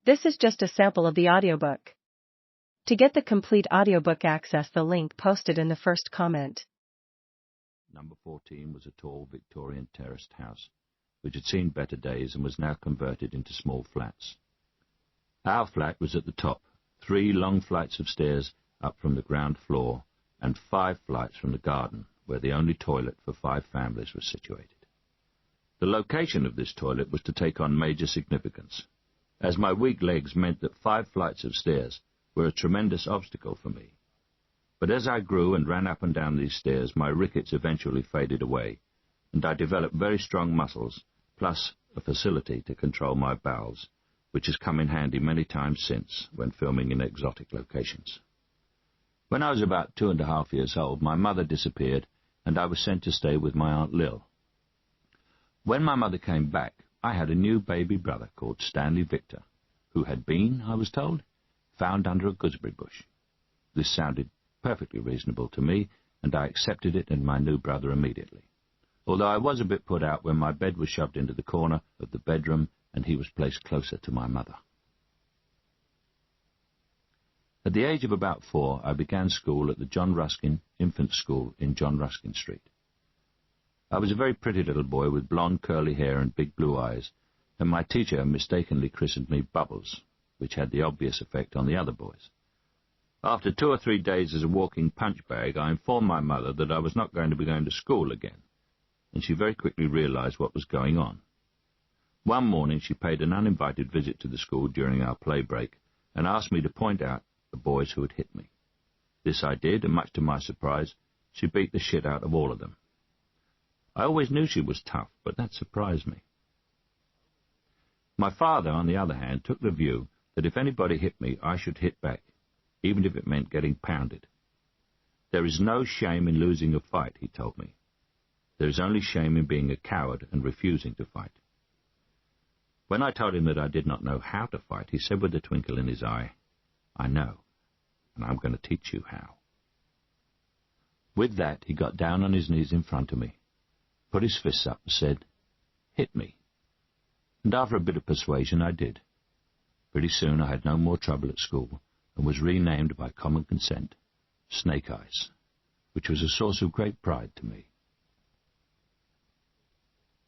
This is just a sample of the audiobook. To get the complete audiobook, access the link posted in the first comment. Number 14 was a tall Victorian terraced house, which had seen better days and was now converted into small flats. Our flat was at the top, 3 long flights of stairs up from the ground floor, and 5 flights from the garden, where the only toilet for 5 families was situated. The location of this toilet was to take on major significance, as my weak legs meant that 5 flights of stairs were a tremendous obstacle for me. But as I grew and ran up and down these stairs, my rickets eventually faded away, and I developed very strong muscles, plus a facility to control my bowels, which has come in handy many times since when filming in exotic locations. When I was about 2.5 years old, my mother disappeared, and I was sent to stay with my Aunt Lil. When my mother came back, I had a new baby brother called Stanley Victor, who had been, I was told, found under a gooseberry bush. This sounded perfectly reasonable to me, and I accepted it and my new brother immediately, although I was a bit put out when my bed was shoved into the corner of the bedroom and he was placed closer to my mother. At the age of about 4, I began school at the John Ruskin Infant School in John Ruskin Street. I was a very pretty little boy with blonde curly hair and big blue eyes, and my teacher mistakenly christened me Bubbles, which had the obvious effect on the other boys. After 2 or 3 days as a walking punch bag, I informed my mother that I was not going to be going to school again, and she very quickly realized what was going on. One morning she paid an uninvited visit to the school during our play break and asked me to point out the boys who had hit me. This I did, and much to my surprise, she beat the shit out of all of them. I always knew she was tough, but that surprised me. My father, on the other hand, took the view that if anybody hit me, I should hit back, even if it meant getting pounded. There is no shame in losing a fight, he told me. There is only shame in being a coward and refusing to fight. When I told him that I did not know how to fight, he said with a twinkle in his eye, "I know, and I'm going to teach you how." With that, he got down on his knees in front of me, put his fists up and said, "Hit me." And after a bit of persuasion, I did. Pretty soon I had no more trouble at school and was renamed by common consent Snake Eyes, which was a source of great pride to me.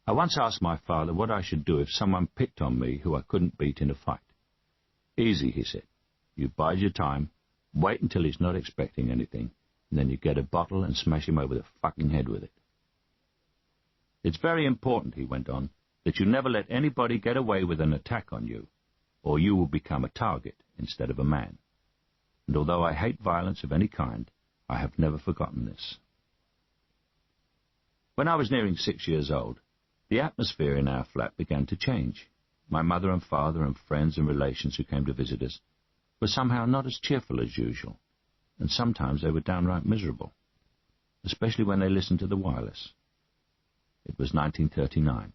I once asked my father what I should do if someone picked on me who I couldn't beat in a fight. "Easy," he said. "You bide your time, wait until he's not expecting anything, and then you get a bottle and smash him over the fucking head with it." It's very important, he went on, that you never let anybody get away with an attack on you, or you will become a target instead of a man. And although I hate violence of any kind, I have never forgotten this. When I was nearing 6 years old, the atmosphere in our flat began to change. My mother and father and friends and relations who came to visit us were somehow not as cheerful as usual, and sometimes they were downright miserable, especially when they listened to the wireless. It was 1939.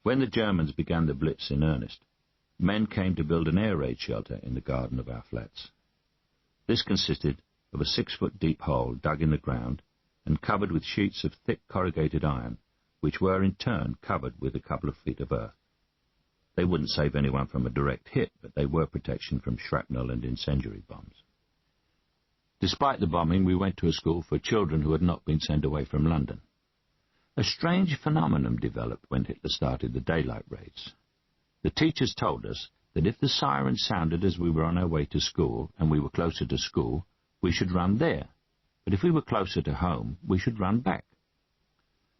When the Germans began the Blitz in earnest, men came to build an air raid shelter in the garden of our flats. This consisted of a 6-foot-deep hole dug in the ground and covered with sheets of thick corrugated iron, which were in turn covered with a couple of feet of earth. They wouldn't save anyone from a direct hit, but they were protection from shrapnel and incendiary bombs. Despite the bombing, we went to a school for children who had not been sent away from London. A strange phenomenon developed when Hitler started the daylight raids. The teachers told us that if the siren sounded as we were on our way to school and we were closer to school, we should run there, but if we were closer to home, we should run back.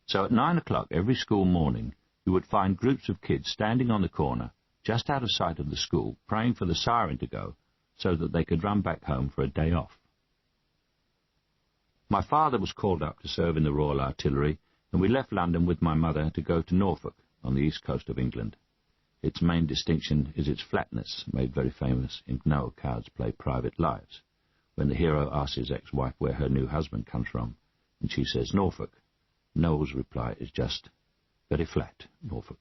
So at 9 o'clock every school morning, you would find groups of kids standing on the corner, just out of sight of the school, praying for the siren to go so that they could run back home for a day off. My father was called up to serve in the Royal Artillery, and we left London with my mother to go to Norfolk, on the east coast of England. Its main distinction is its flatness, made very famous in Noah Coward's play Private Lives, when the hero asks his ex-wife where her new husband comes from, and she says Norfolk. Noel's reply is just, "Very flat, Norfolk."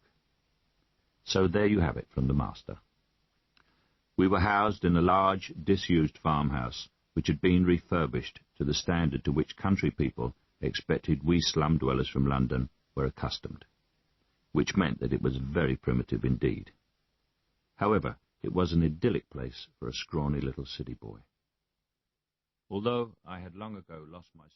So there you have it from the master. We were housed in a large, disused farmhouse, which had been refurbished to the standard to which country people expected we slum dwellers from London were accustomed, which meant that it was very primitive indeed. However, it was an idyllic place for a scrawny little city boy. Although I had long ago lost my